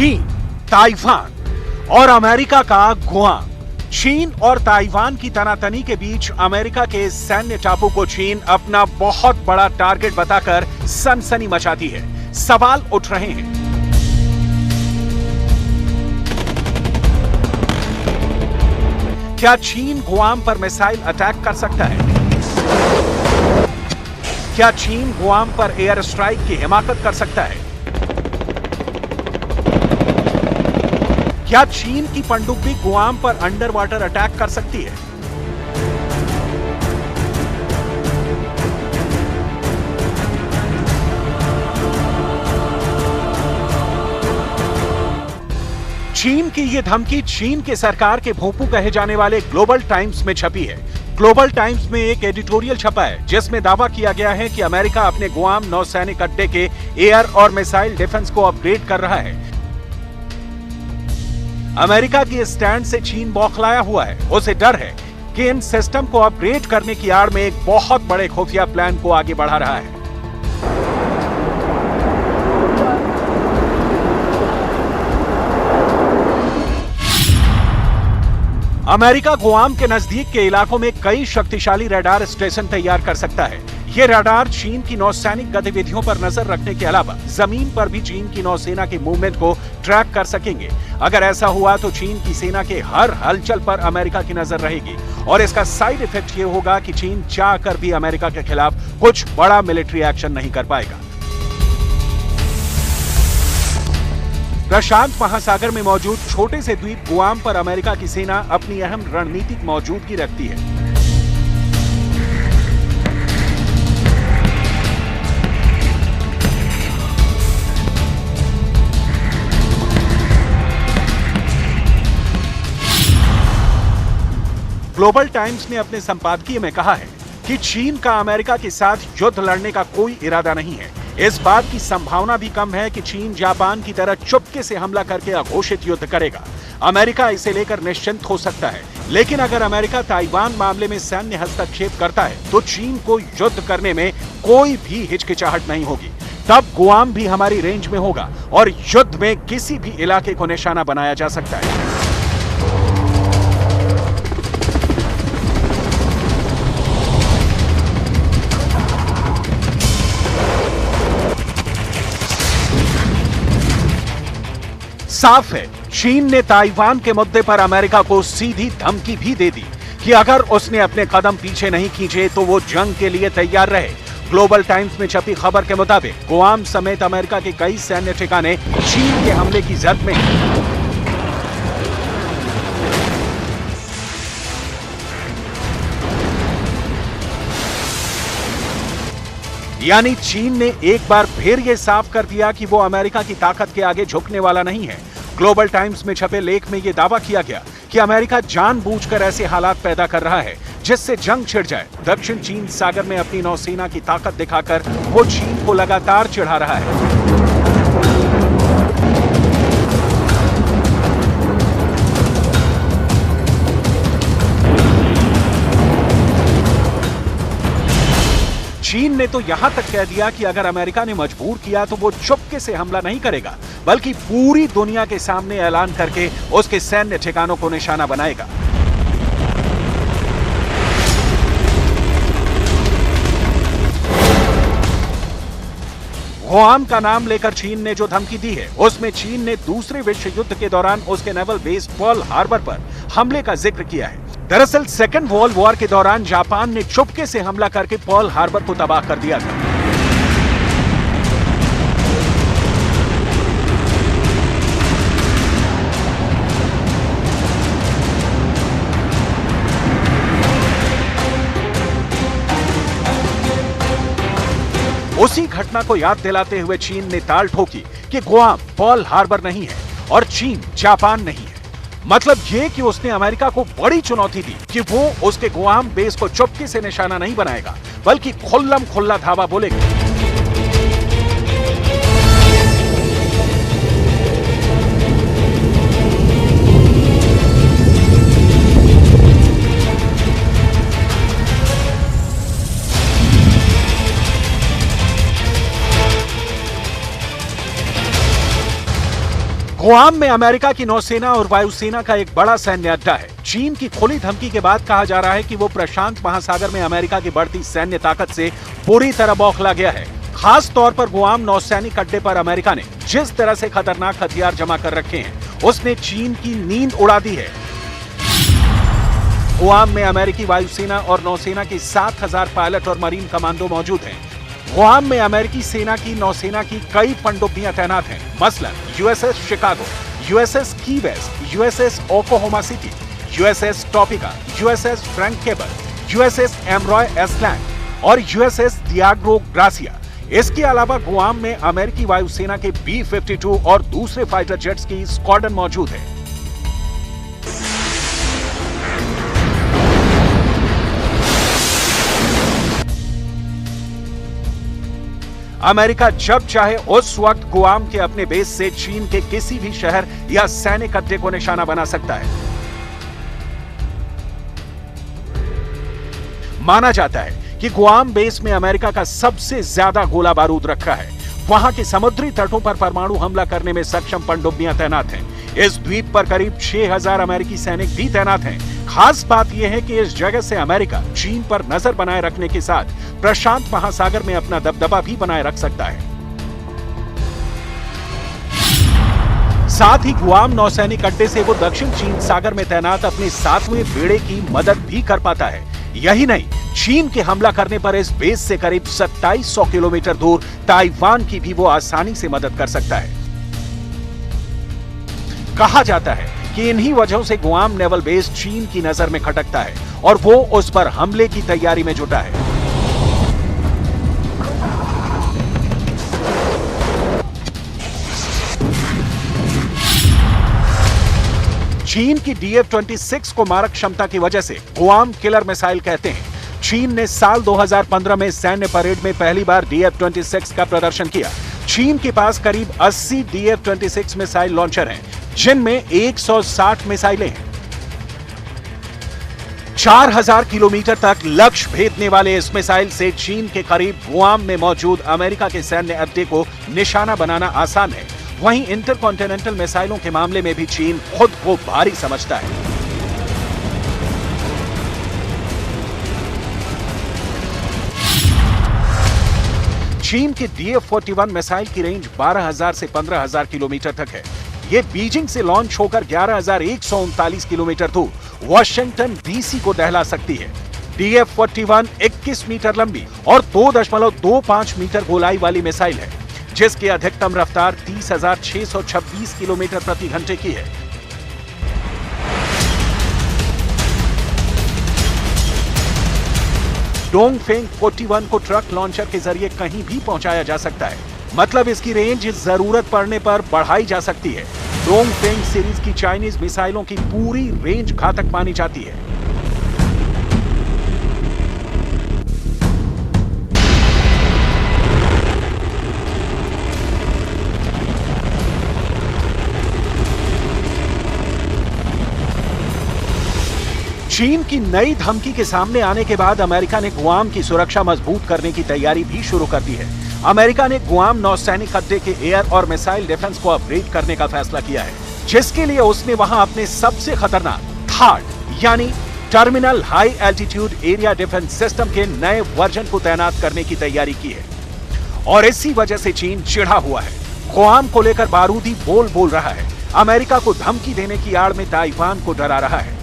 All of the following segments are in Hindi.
चीन, ताइवान और अमेरिका का गुआम। चीन और ताइवान की तनातनी के बीच अमेरिका के सैन्य टापू को चीन अपना बहुत बड़ा टारगेट बताकर सनसनी मचाती है। सवाल उठ रहे हैं, क्या चीन गुआम पर मिसाइल अटैक कर सकता है? क्या चीन गुआम पर एयर स्ट्राइक की हिमाकत कर सकता है? क्या चीन की पनडुब्बी गुआम पर अंडर वाटर अटैक कर सकती है? चीन की यह धमकी चीन के सरकार के भोंपू कहे जाने वाले ग्लोबल टाइम्स में छपी है। ग्लोबल टाइम्स में एक एडिटोरियल छपा है जिसमें दावा किया गया है कि अमेरिका अपने गुआम नौसैनिक अड्डे के एयर और मिसाइल डिफेंस को अपग्रेड कर रहा है। अमेरिका की स्टैंड से चीन बौखलाया हुआ है। उसे डर है कि इन सिस्टम को अपग्रेड करने की आड़ में एक बहुत बड़े खुफिया प्लान को आगे बढ़ा रहा है। अमेरिका गुआम के नजदीक के इलाकों में कई शक्तिशाली रडार स्टेशन तैयार कर सकता है। ये रडार चीन की नौसैनिक गतिविधियों पर नजर रखने के अलावा जमीन पर भी चीन की नौसेना के मूवमेंट को ट्रैक कर सकेंगे। अगर ऐसा हुआ तो चीन की सेना के हर हलचल पर अमेरिका की नजर रहेगी और इसका साइड इफेक्ट ये होगा कि चीन चाहकर भी अमेरिका के खिलाफ कुछ बड़ा मिलिट्री एक्शन नहीं कर पाएगा। प्रशांत महासागर में मौजूद छोटे से द्वीप गुआम पर अमेरिका की सेना अपनी अहम रणनीतिक मौजूदगी रखती है। ग्लोबल टाइम्स ने अपने संपादकीय में कहा है कि चीन का अमेरिका के साथ युद्ध लड़ने का कोई इरादा नहीं है। इस बात की संभावना भी कम है कि चीन जापान की तरह चुपके से हमला करके अघोषित युद्ध करेगा। अमेरिका इसे लेकर निश्चिंत हो सकता है, लेकिन अगर अमेरिका ताइवान मामले में सैन्य हस्तक्षेप करता है तो चीन को युद्ध करने में कोई भी हिचकिचाहट नहीं होगी। तब गुआम भी हमारी रेंज में होगा और युद्ध में किसी भी इलाके को निशाना बनाया जा सकता है। साफ है, चीन ने ताइवान के मुद्दे पर अमेरिका को सीधी धमकी भी दे दी कि अगर उसने अपने कदम पीछे नहीं खींचे तो वो जंग के लिए तैयार रहे। ग्लोबल टाइम्स में छपी खबर के मुताबिक गुआम समेत अमेरिका के कई सैन्य ठिकाने चीन के हमले की जद में हैं। यानी चीन ने एक बार फिर यह साफ कर दिया कि वो अमेरिका की ताकत के आगे झुकने वाला नहीं है। ग्लोबल टाइम्स में छपे लेख में यह दावा किया गया कि अमेरिका जानबूझकर ऐसे हालात पैदा कर रहा है जिससे जंग छिड़ जाए। दक्षिण चीन सागर में अपनी नौसेना की ताकत दिखाकर वो चीन को लगातार चिढ़ा रहा है। चीन ने तो यहां तक कह दिया कि अगर अमेरिका ने मजबूर किया तो वो चुपके से हमला नहीं करेगा, बल्कि पूरी दुनिया के सामने ऐलान करके उसके सैन्य ठिकानों को निशाना बनाएगा। गुआम का नाम लेकर चीन ने जो धमकी दी है उसमें चीन ने दूसरे विश्व युद्ध के दौरान उसके नेवल बेस पर्ल हार्बर पर हमले का जिक्र किया है। दरअसल सेकेंड वर्ल्ड वॉर के दौरान जापान ने चुपके से हमला करके पर्ल हार्बर को तबाह कर दिया था। उसी घटना को याद दिलाते हुए चीन ने ताल ठोकी कि गुआम पर्ल हार्बर नहीं है और चीन जापान नहीं है। मतलब ये कि उसने अमेरिका को बड़ी चुनौती दी कि वो उसके गुआम बेस को चुपके से निशाना नहीं बनाएगा, बल्कि खुल्लम खुल्ला धावा बोलेगा। गुआम में अमेरिका की नौसेना और वायुसेना का एक बड़ा सैन्य अड्डा है। चीन की खुली धमकी के बाद कहा जा रहा है कि वो प्रशांत महासागर में अमेरिका की बढ़ती सैन्य ताकत से पूरी तरह बौखला गया है। खास तौर पर गुआम नौसैनिक अड्डे पर अमेरिका ने जिस तरह से खतरनाक हथियार जमा कर रखे हैं, उसने चीन की नींद उड़ा दी है। गुआम में अमेरिकी वायुसेना और नौसेना के 7,000 पायलट और मरीन कमांडो मौजूद हैं। गुआम में अमेरिकी सेना की नौसेना की कई पनडुब्बियां तैनात हैं, मसलन USS Chicago, USS Key West, USS Oklahoma City, USS Topeka, USS Frank Cable, USS Emory S Land और यूएसएस डियागो ग्रासिया। इसके अलावा गुआम में अमेरिकी वायुसेना के B-52 और दूसरे फाइटर जेट्स की स्क्वाड्रन मौजूद है। अमेरिका जब चाहे उस वक्त गुआम के अपने बेस से चीन के किसी भी शहर या सैनिक अड्डे को निशाना बना सकता है। माना जाता है कि गुआम बेस में अमेरिका का सबसे ज्यादा गोला बारूद रखा है। वहां के समुद्री तटों पर परमाणु हमला करने में सक्षम पनडुब्बियां तैनात हैं। इस द्वीप पर करीब 6,000 अमेरिकी सैनिक भी तैनात हैं। खास बात यह है कि इस जगह से अमेरिका चीन पर नजर बनाए रखने के साथ प्रशांत महासागर में अपना दबदबा भी बनाए रख सकता है। साथ ही गुआम नौसैनिक अड्डे से वो दक्षिण चीन सागर में तैनात अपने 7वें बेड़े की मदद भी कर पाता है। यही नहीं, चीन के हमला करने पर इस बेस से करीब 2700 किलोमीटर दूर ताइवान की भी वो आसानी से मदद कर सकता है। कहा जाता है कि इन्हीं वजहों से गुआम नेवल बेस चीन की नजर में खटकता है और वो उस पर हमले की तैयारी में जुटा है। चीन की DF-26 को मारक क्षमता की वजह से गुआम किलर मिसाइल कहते हैं। चीन ने साल 2015 में सैन्य परेड में पहली बार DF-26 का प्रदर्शन किया। चीन के पास करीब 80 DF-26 मिसाइल लॉन्चर हैं, जिनमें 160 मिसाइलें हैं। 4000 किलोमीटर तक लक्ष्य भेदने वाले इस मिसाइल से चीन के करीब गुआम में मौजूद अमेरिका के सैन्य अड्डे को निशाना बनाना आसान है। वहीं इंटरकॉन्टिनेंटल मिसाइलों के मामले में भी चीन खुद को भारी समझता है। चीन की DF-41 मिसाइल की रेंज 12,000 से 15,000 किलोमीटर तक है। ये बीजिंग से लॉन्च होकर 11,139 किलोमीटर दूर वॉशिंगटन DC को दहला सकती है। DF-41 21 मीटर लंबी और 2.25 मीटर गोलाई वाली मिसाइल है, जिसकी अधिकतम रफ्तार 30,626 किलोमीटर प्रति घंटे की है। डोंगफेंग 41 को ट्रक लॉन्चर के जरिए कहीं भी पहुंचाया जा सकता है, मतलब इसकी रेंज जरूरत पड़ने पर बढ़ाई जा सकती है। डोंगफेंग सीरीज की चाइनीज मिसाइलों की पूरी रेंज घातक मानी जाती है। चीन की नई धमकी के सामने आने के बाद अमेरिका ने गुआम की सुरक्षा मजबूत करने की तैयारी भी शुरू कर दी है। अमेरिका ने गुआम नौसैनिक अड्डे के एयर और मिसाइल डिफेंस को अपग्रेड करने का फैसला किया है, जिसके लिए उसने वहां अपने सबसे खतरनाक THAAD यानी terminal high altitude area defence system के नए वर्जन को तैनात करने की तैयारी की है। और इसी वजह से चीन चिढ़ा हुआ है, गुआम को लेकर बारूदी बोल रहा है, अमेरिका को धमकी देने की आड़ में ताइवान को डरा रहा है।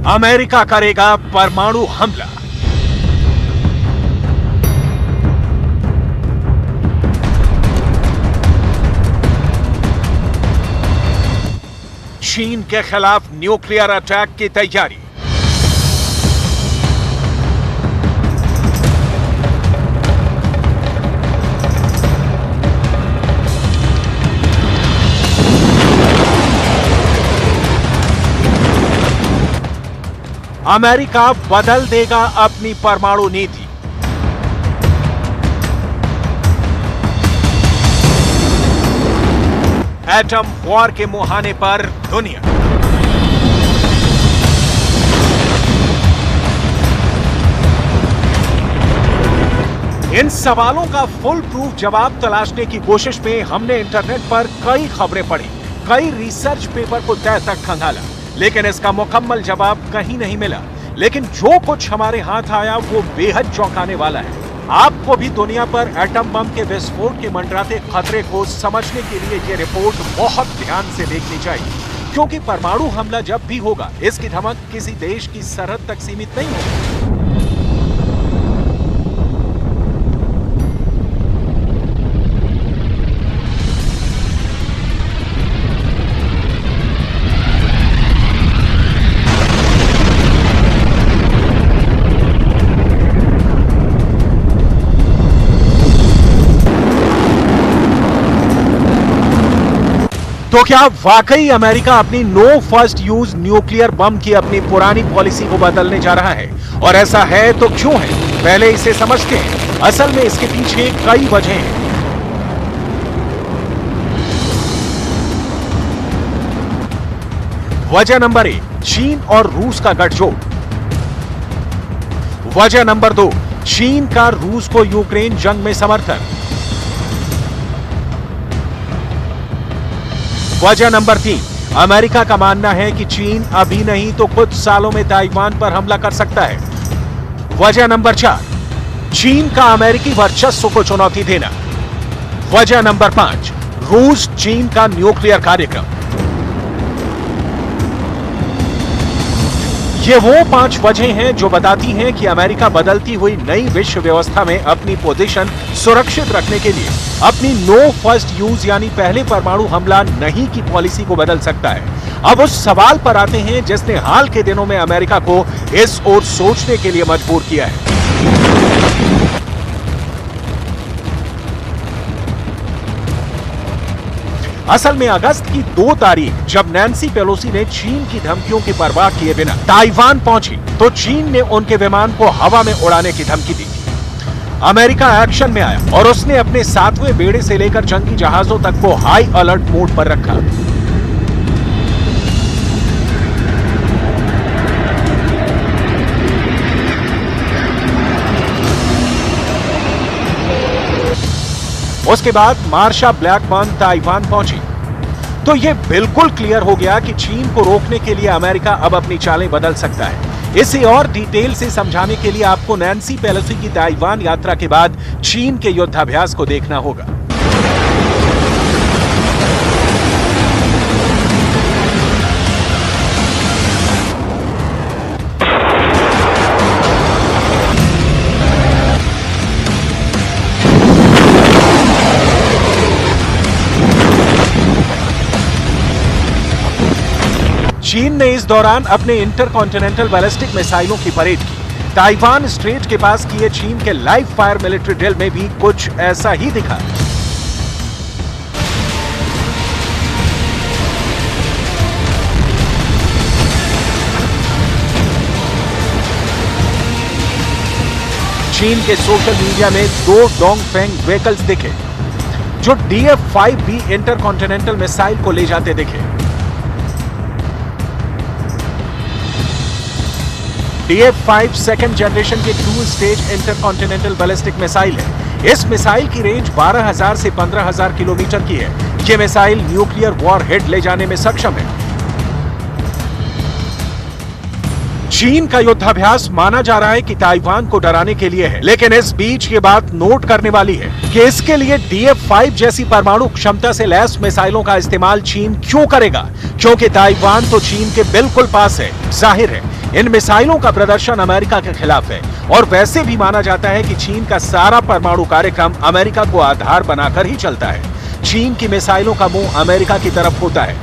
अमेरिका करेगा परमाणु हमला। चीन के खिलाफ न्यूक्लियर अटैक की तैयारी। अमेरिका बदल देगा अपनी परमाणु नीति। एटम वॉर के मुहाने पर दुनिया। इन सवालों का फुल प्रूफ जवाब तलाशने की कोशिश में हमने इंटरनेट पर कई खबरें पढ़ी, कई रिसर्च पेपर को तह तक खंगाला, लेकिन इसका मुकम्मल जवाब कहीं नहीं मिला। लेकिन जो कुछ हमारे हाथ आया वो बेहद चौंकाने वाला है। आपको भी दुनिया पर एटम बम के विस्फोट के मंडराते खतरे को समझने के लिए ये रिपोर्ट बहुत ध्यान से देखनी चाहिए, क्योंकि परमाणु हमला जब भी होगा इसकी धमक किसी देश की सरहद तक सीमित नहीं होगी। तो क्या वाकई अमेरिका अपनी no first use nuclear bomb की अपनी पुरानी पॉलिसी को बदलने जा रहा है? और ऐसा है तो क्यों है, पहले इसे समझते हैं। असल में इसके पीछे कई वजह हैं। वजह नंबर 1, चीन और रूस का गठजोड़। वजह नंबर 2, चीन का रूस को यूक्रेन जंग में समर्थन। वजह नंबर 3, अमेरिका का मानना है कि चीन अभी नहीं तो कुछ सालों में ताइवान पर हमला कर सकता है। वजह नंबर 4, चीन का अमेरिकी वर्चस्व को चुनौती देना। वजह नंबर 5, रूस चीन का न्यूक्लियर कार्यक्रम। ये वो 5 वजह हैं जो बताती हैं कि अमेरिका बदलती हुई नई विश्व व्यवस्था में अपनी पोजीशन सुरक्षित रखने के लिए अपनी नो फर्स्ट यूज यानी पहले परमाणु हमला नहीं की पॉलिसी को बदल सकता है। अब उस सवाल पर आते हैं जिसने हाल के दिनों में अमेरिका को इस ओर सोचने के लिए मजबूर किया है। असल में अगस्त की 2 तारीख जब नैन्सी पेलोसी ने चीन की धमकियों की परवाह किए बिना ताइवान पहुंची तो चीन ने उनके विमान को हवा में उड़ाने की धमकी दी। अमेरिका एक्शन में आया और उसने अपने 7वें बेड़े से लेकर जंगी जहाजों तक को हाई अलर्ट मोड पर रखा। उसके बाद मार्शा ब्लैकबर्न ताइवान पहुंची तो यह बिल्कुल क्लियर हो गया कि चीन को रोकने के लिए अमेरिका अब अपनी चालें बदल सकता है। इसे और डिटेल से समझाने के लिए आपको नैन्सी पेलोसी की ताइवान यात्रा के बाद चीन के युद्धाभ्यास को देखना होगा। चीन ने इस दौरान अपने इंटरकॉन्टिनेंटल बैलिस्टिक मिसाइलों की परेड की। ताइवान स्ट्रेट के पास किए चीन के लाइव फायर मिलिट्री ड्रिल में भी कुछ ऐसा ही दिखा। चीन के सोशल मीडिया में 2 डोंगफेंग व्हीकल्स दिखे जो DF-5B इंटरकॉन्टिनेंटल मिसाइल को ले जाते दिखे। DF-5 सेकंड जनरेशन के 2 स्टेज इंटरकॉन्टिनेंटल बैलिस्टिक मिसाइल है। इस मिसाइल की रेंज 12,000 से 15,000 किलोमीटर की है। यह मिसाइल न्यूक्लियर वॉरहेड ले जाने में सक्षम है। चीन का युद्धाभ्यास माना जा रहा है कि ताइवान को डराने के लिए है, लेकिन इस बीच ये बात नोट करने वाली है कि इसके लिए DF-5 जैसी परमाणु क्षमता से लैस मिसाइलों का इस्तेमाल चीन क्यों करेगा, क्योंकि ताइवान तो चीन के बिल्कुल पास है। जाहिर है इन मिसाइलों का प्रदर्शन अमेरिका के खिलाफ है और वैसे भी माना जाता है कि चीन का सारा परमाणु कार्यक्रम अमेरिका को आधार बनाकर ही चलता है। चीन की मिसाइलों का मुंह अमेरिका की तरफ होता है।